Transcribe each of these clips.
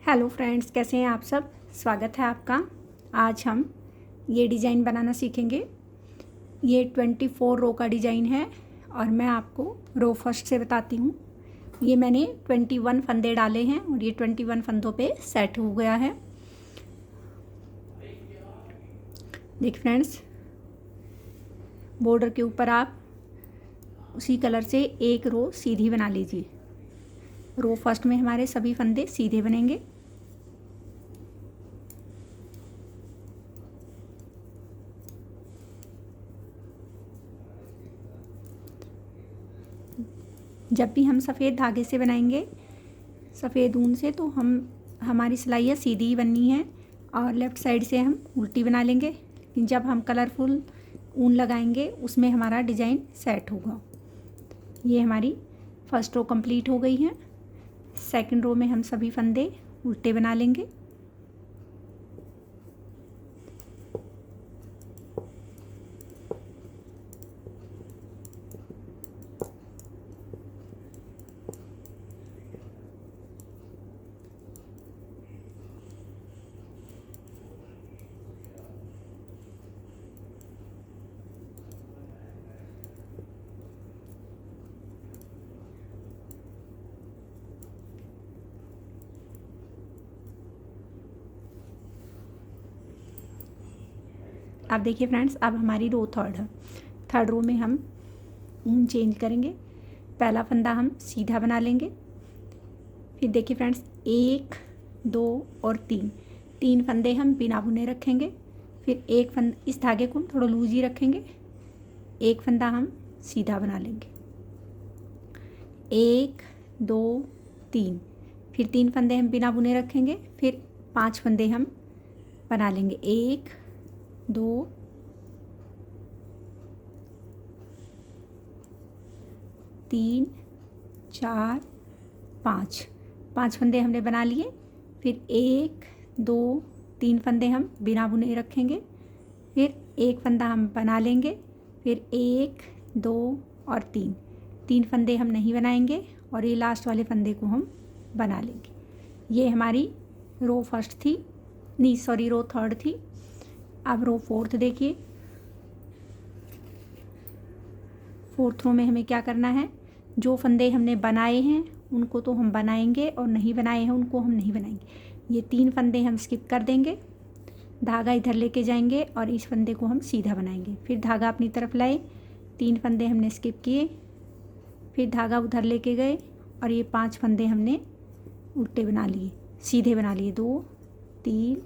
Hello friends, कैसे हैं आप सब। स्वागत है आपका। आज हम ये डिज़ाइन बनाना सीखेंगे। ये 24 रो का डिज़ाइन है और मैं आपको रो फर्स्ट से बताती हूँ। ये मैंने 21 फंदे डाले हैं और ये 21 फंदों पे सेट हो गया है। देखिए फ्रेंड्स, बॉर्डर के ऊपर आप उसी कलर से एक रो सीधी बना लीजिए। रो फर्स्ट में हमारे सभी फंदे सीधे बनेंगे। जब भी हम सफ़ेद धागे से बनाएंगे, सफ़ेद ऊन से, तो हमारी सिलाइयाँ सीधी ही बननी है और लेफ़्ट साइड से हम उल्टी बना लेंगे। लेकिन जब हम कलरफुल ऊन लगाएंगे उसमें हमारा डिज़ाइन सेट होगा। ये हमारी फर्स्ट रो कंप्लीट हो गई है। सेकंड रो में हम सभी फंदे उल्टे बना लेंगे। अब देखिए फ्रेंड्स, अब हमारी रो थर्ड है। थर्ड रो में हम ऊन चेंज करेंगे। पहला फंदा हम सीधा बना लेंगे। फिर देखिए फ्रेंड्स, 1, 2 और 3 फंदे हम बिना बुने रखेंगे। फिर एक फंदा, इस धागे को हम थोड़ा लूज ही रखेंगे। एक फंदा हम सीधा बना लेंगे। 1, 2, 3। फिर 3 फंदे हम बिना बुने रखेंगे। फिर 5 फंदे हम बना लेंगे। 1, 2, 3, 4, 5 फंदे हमने बना लिए। फिर 1, 2, 3 फंदे हम बिना बुने रखेंगे। फिर एक फंदा हम बना लेंगे। फिर 1, 2 और 3 फंदे हम नहीं बनाएंगे और ये लास्ट वाले फंदे को हम बना लेंगे। ये हमारी रो फर्स्ट थी, नहीं सॉरी, रो थर्ड थी। अब रो फोर्थ देखिए। फोर्थ रो में हमें क्या करना है, जो फंदे हमने बनाए हैं उनको तो हम बनाएंगे और नहीं बनाए हैं उनको हम नहीं बनाएंगे। ये 3 फंदे हम स्किप कर देंगे। धागा इधर लेके जाएंगे और इस फंदे को हम सीधा बनाएंगे। फिर धागा अपनी तरफ लाए, 3 फंदे हमने स्किप किए। फिर धागा उधर लेके गए और ये 5 फंदे हमने उल्टे बना लिए, सीधे बना लिए। 2, 3,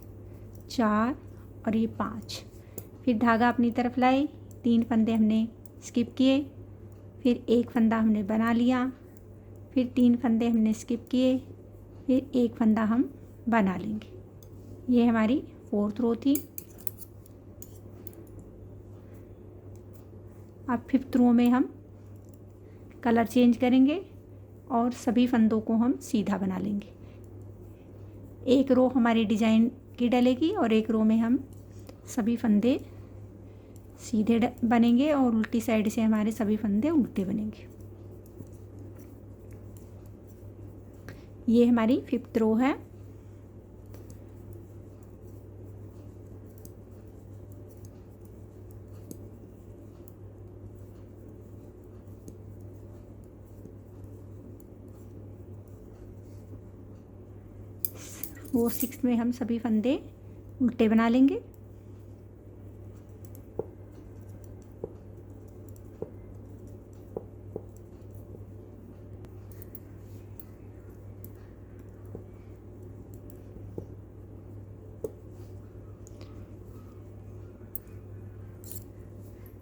4 और ये 5। फिर धागा अपनी तरफ लाए, 3 फंदे हमने स्किप किए। फिर एक फंदा हमने बना लिया। फिर 3 फंदे हमने स्किप किए। फिर एक फंदा हम बना लेंगे। ये हमारी फोर्थ रो थी। अब फिफ्थ रो में हम कलर चेंज करेंगे और सभी फंदों को हम सीधा बना लेंगे। एक रो हमारी डिज़ाइन की डलेगी और एक रो में हम सभी फंदे सीधे बनेंगे और उल्टी साइड से हमारे सभी फंदे उल्टे बनेंगे। ये हमारी फिफ्थ रो है। वो सिक्स्थ में हम सभी फंदे उल्टे बना लेंगे।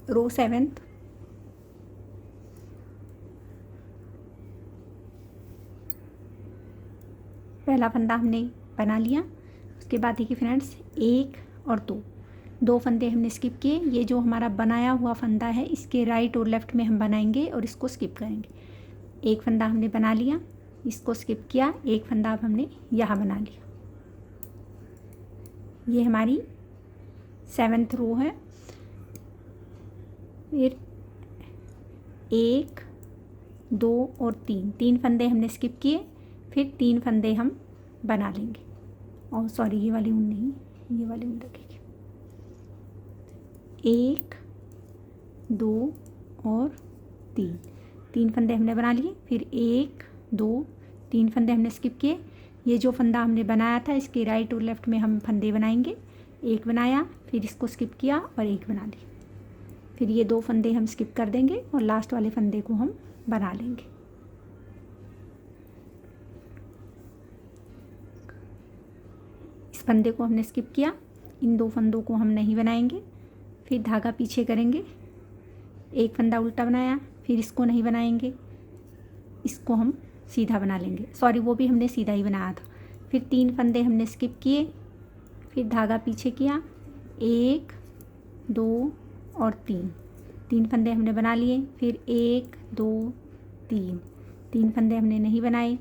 रो सेवेंथ। पहला फंदा हमने बना लिया। उसके बाद देखिए फ्रेंड्स, 1 और 2 फंदे हमने स्किप किए। ये जो हमारा बनाया हुआ फंदा है इसके राइट और लेफ़्ट में हम बनाएंगे और इसको स्किप करेंगे। एक फंदा हमने बना लिया, इसको स्किप किया। एक फंदा अब हमने यहाँ बना लिया। ये हमारी 7th रो है। फिर 1, 2 और 3 फंदे हमने स्किप किए। फिर 3 फंदे हम बना लेंगे। और सॉरी ये वाली ऊन नहीं, ये वाली ऊन रखेंगे। 1 2 और 3 फंदे हमने बना लिए। फिर 1 2 3 फंदे हमने स्किप किए। ये जो फंदा हमने बनाया था इसके राइट और लेफ्ट में हम फंदे बनाएंगे। एक बनाया, फिर इसको स्किप किया और एक बना ली। फिर ये 2 फंदे हम स्किप कर देंगे और लास्ट वाले फंदे को हम बना लेंगे। इस फंदे को हमने स्किप किया, इन 2 फंदों को हम नहीं बनाएंगे। फिर धागा पीछे करेंगे, एक फंदा उल्टा बनाया, फिर इसको नहीं बनाएंगे, इसको हम सीधा बना लेंगे। सॉरी वो भी हमने सीधा ही बनाया था। फिर 3 फंदे हमने स्किप किए, फिर धागा पीछे किया, 1 2 और 3 फंदे हमने बना लिए। फिर 1 2 3 फंदे हमने नहीं बनाए,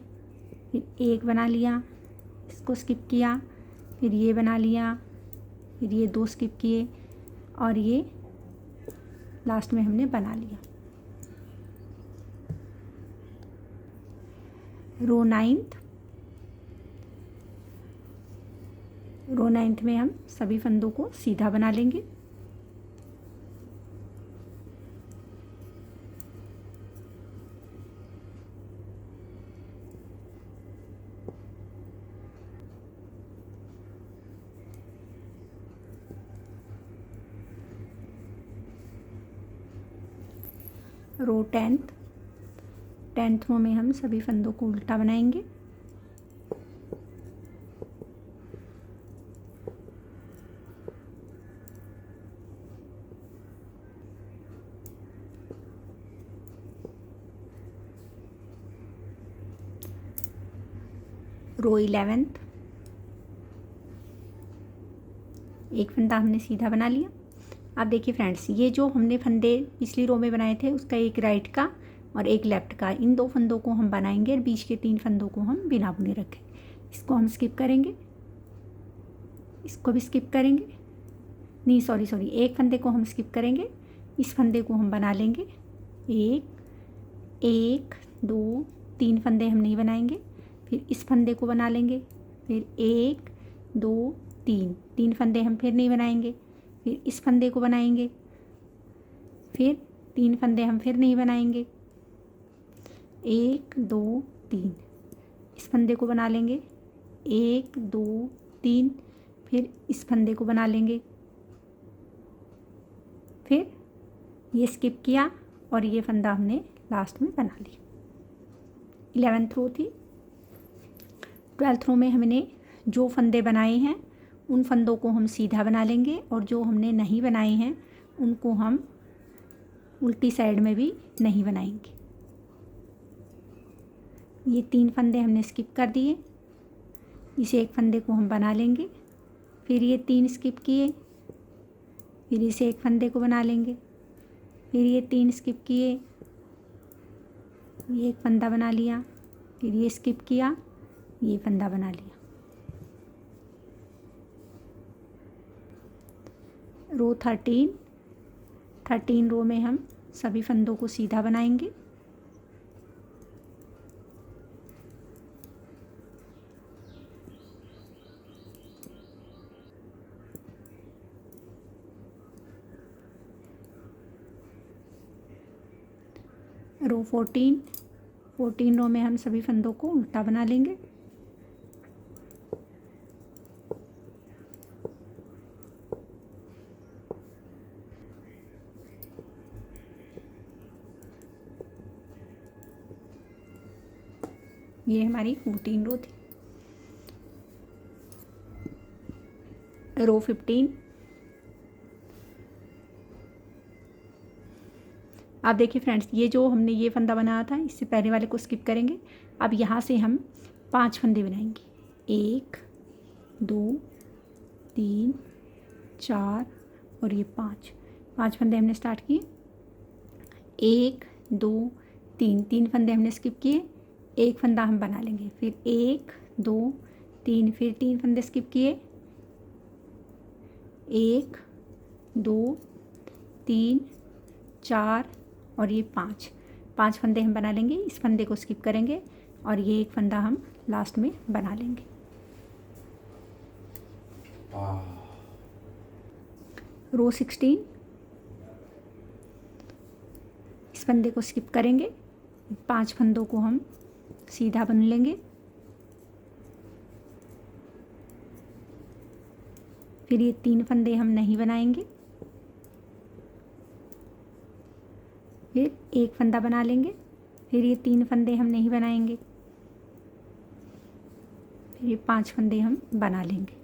फिर एक बना लिया, इसको स्किप किया, फिर ये बना लिया, फिर ये 2 स्किप किए और ये लास्ट में हमने बना लिया। रो 9th में हम सभी फंदों को सीधा बना लेंगे। रो 10th रो में हम सभी फंदों को उल्टा बनाएंगे। रो 11th, एक फंदा हमने सीधा बना लिया। अब देखिए फ्रेंड्स, ये जो हमने फंदे पिछली रो में बनाए थे उसका एक राइट का और एक लेफ्ट का, इन 2 फंदों को हम बनाएंगे और बीच के 3 फंदों को हम बिना बुने रखें। इसको हम स्किप करेंगे, इसको भी स्किप करेंगे, नहीं सॉरी एक फंदे को हम स्किप करेंगे, इस फंदे को हम बना लेंगे। 1 2 3 फंदे हम नहीं बनाएंगे, फिर इस फंदे को बना लेंगे, फिर 1 2 3 फंदे हम फिर नहीं बनाएंगे, फिर इस फंदे को बनाएंगे, फिर 3 फंदे हम फिर नहीं बनाएंगे, 1 2 3 इस फंदे को बना लेंगे, 1 2 3 फिर इस फंदे को बना लेंगे, फिर ये स्किप किया और ये फंदा हमने लास्ट में बना ली। 11th रो थी। 12th रो में हमने जो फंदे बनाए हैं उन फंदों को हम सीधा बना लेंगे और जो हमने नहीं बनाए हैं उनको हम उल्टी साइड में भी नहीं बनाएंगे। ये 3 फंदे हमने स्किप कर दिए, इस एक फंदे को हम बना लेंगे, फिर ये 3 स्किप किए, फिर इस एक फंदे को बना लेंगे, फिर ये 3 स्किप किए, ये एक फंदा बना लिया, फिर ये स्किप किया, ये फंदा बना लिया। रो 13 रो में हम सभी फंदों को सीधा बनाएंगे। रो 14 रो में हम सभी फंदों को उल्टा बना लेंगे। ये हमारी 14 रो थी। रो 15, आप देखिए फ्रेंड्स, ये जो हमने ये फंदा बनाया था इससे पहले वाले को स्किप करेंगे। अब यहाँ से हम 5 फंदे बनाएंगे, 1 2 3 4 और ये 5 फंदे हमने स्टार्ट किए। 1 2 3 फंदे हमने स्किप किए, एक फंदा हम बना लेंगे, फिर 1 2 3 फिर 3 फंदे स्किप किए, 1 2 3 4 और ये 5 फंदे हम बना लेंगे। इस फंदे को स्किप करेंगे और ये एक फंदा हम लास्ट में बना लेंगे। रो 16, इस फंदे को स्किप करेंगे, 5 फंदों को हम सीधा बुन लेंगे। फिर ये 3 फंदे हम नहीं बनाएंगे, फिर एक फंदा बना लेंगे, फिर ये 3 फंदे हम नहीं बनाएंगे, फिर ये 5 फंदे हम बना लेंगे।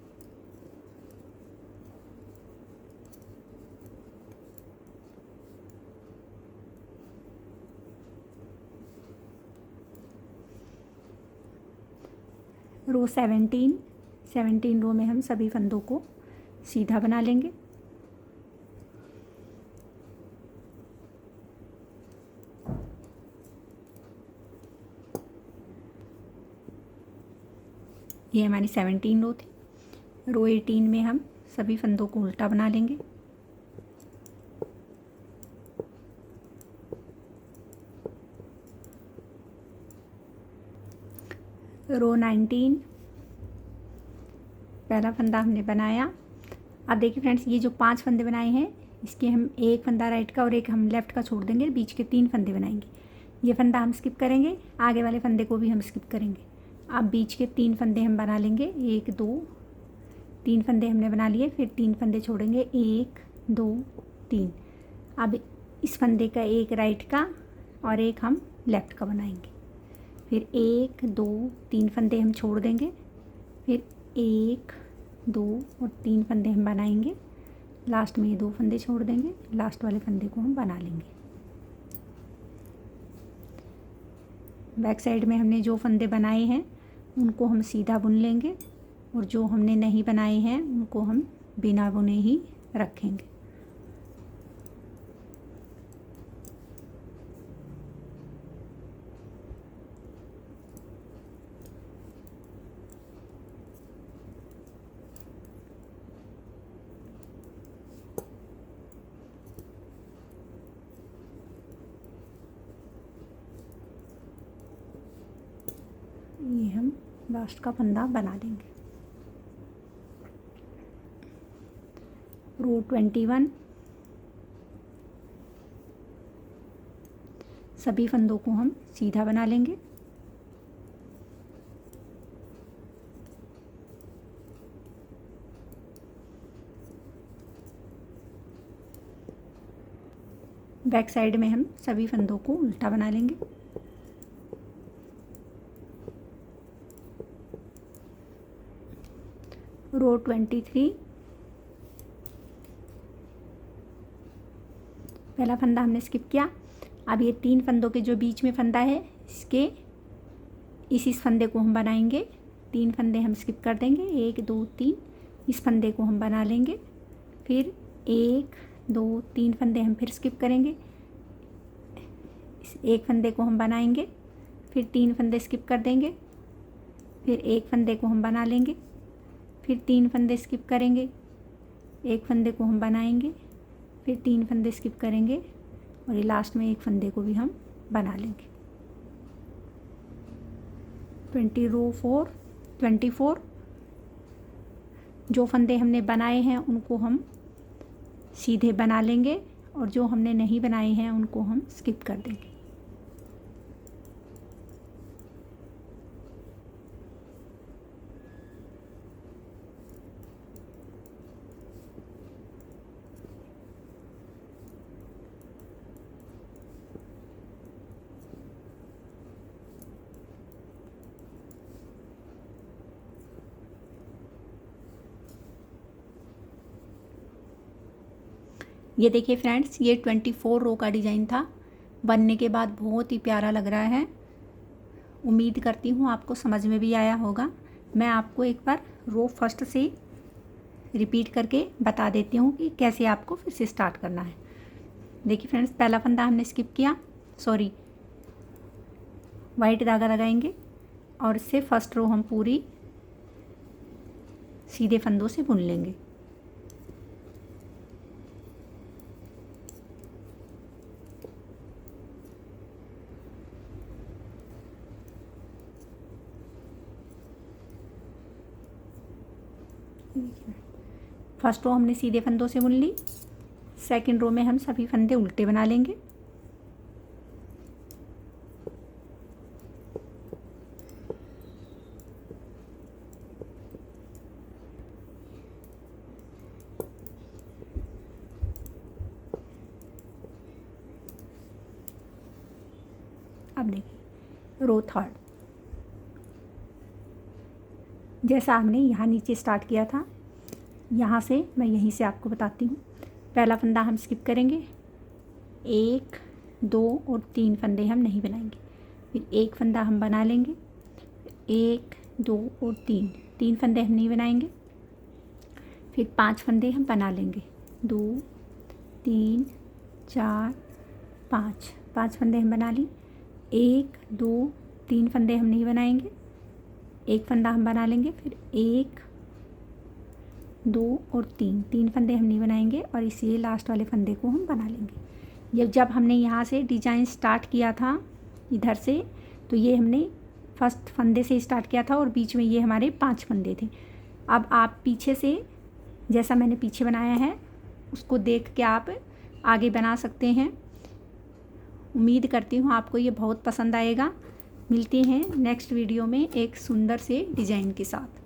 रो 17 रो में हम सभी फंदों को सीधा बना लेंगे। ये हमारी 17 रो थी। रो 18 में हम सभी फंदों को उल्टा बना लेंगे। रो 19, पहला फंदा हमने बनाया। अब देखिए फ्रेंड्स, ये जो 5 फंदे बनाए हैं, इसके हम एक फंदा राइट का और एक हम लेफ़्ट का छोड़ देंगे, बीच के 3 फंदे बनाएंगे। ये फंदा हम स्किप करेंगे, आगे वाले फंदे को भी हम स्किप करेंगे। अब बीच के 3 फंदे हम बना लेंगे, 1 2 3 फंदे हमने बना लिए, फिर 3 फंदे छोड़ेंगे, 1 2 3। अब इस फंदे का एक राइट का और एक हम लेफ़्ट का बनाएंगे। फिर 1 2 3 फंदे हम छोड़ देंगे, फिर 1 2 और 3 फंदे हम बनाएंगे। लास्ट में ये 2 फंदे छोड़ देंगे, लास्ट वाले फंदे को हम बना लेंगे। बैक साइड में हमने जो फंदे बनाए हैं उनको हम सीधा बुन लेंगे, और जो हमने नहीं बनाए हैं उनको हम बिना बुने ही रखेंगे। ये हम लास्ट का फंदा बना लेंगे। रो 21, सभी फंदों को हम सीधा बना लेंगे। बैक साइड में हम सभी फंदों को उल्टा बना लेंगे। रो 23, पहला फंदा हमने स्किप किया। अब ये 3 फंदों के जो बीच में फंदा है, इसके इस फंदे को हम बनाएंगे। 3 फंदे हम स्किप कर देंगे, 1 2 3, इस फंदे को हम बना लेंगे। फिर 1 2 3 फंदे हम फिर स्किप करेंगे, इस एक फंदे को हम बनाएंगे। फिर 3 फंदे स्किप कर देंगे, फिर एक फंदे को हम बना लेंगे। फिर 3 फंदे स्किप करेंगे, एक फंदे को हम बनाएंगे। फिर 3 फंदे स्किप करेंगे, और ये लास्ट में एक फंदे को भी हम बना लेंगे। 24 जो फंदे हमने बनाए हैं उनको हम सीधे बना लेंगे, और जो हमने नहीं बनाए हैं उनको हम स्किप कर देंगे। ये देखिए फ्रेंड्स, ये 24 रो का डिज़ाइन था। बनने के बाद बहुत ही प्यारा लग रहा है। उम्मीद करती हूँ आपको समझ में भी आया होगा। मैं आपको एक बार रो फर्स्ट से रिपीट करके बता देती हूँ कि कैसे आपको फिर से स्टार्ट करना है। देखिए फ्रेंड्स, पहला फंदा हमने स्किप किया, वाइट धागा लगाएंगे, और इससे फर्स्ट रो हम पूरी सीधे फंदों से बुन लेंगे। फर्स्ट रो हमने सीधे फंदों से बुन ली, सेकंड रो में हम सभी फंदे उल्टे बना लेंगे। अब देखिए रो थर्ड, जैसा हमने यहाँ नीचे स्टार्ट किया था, यहाँ से मैं यहीं से आपको बताती हूँ। पहला फंदा हम स्किप करेंगे, 1 2 और 3 फंदे हम नहीं बनाएंगे। फिर एक फंदा हम बना लेंगे, 1 2 और 3 फंदे हम नहीं बनाएंगे। फिर 5 फंदे हम बना लेंगे, 2 3 4 5 फंदे हम बना ली। 1 2 3 फंदे हम नहीं बनाएंगे, एक फंदा हम बना लेंगे। फिर 1 2 और 3 फंदे हम नहीं बनाएंगे और इसीलिए लास्ट वाले फंदे को हम बना लेंगे। ये जब हमने यहाँ से डिजाइन स्टार्ट किया था इधर से, तो ये हमने फर्स्ट फंदे से स्टार्ट किया था और बीच में ये हमारे 5 फंदे थे। अब आप पीछे से जैसा मैंने पीछे बनाया है उसको देख के आप आगे बना सकते हैं। उम्मीद करती हूँ आपको ये बहुत पसंद आएगा। मिलते हैं नेक्स्ट वीडियो में एक सुंदर से डिज़ाइन के साथ।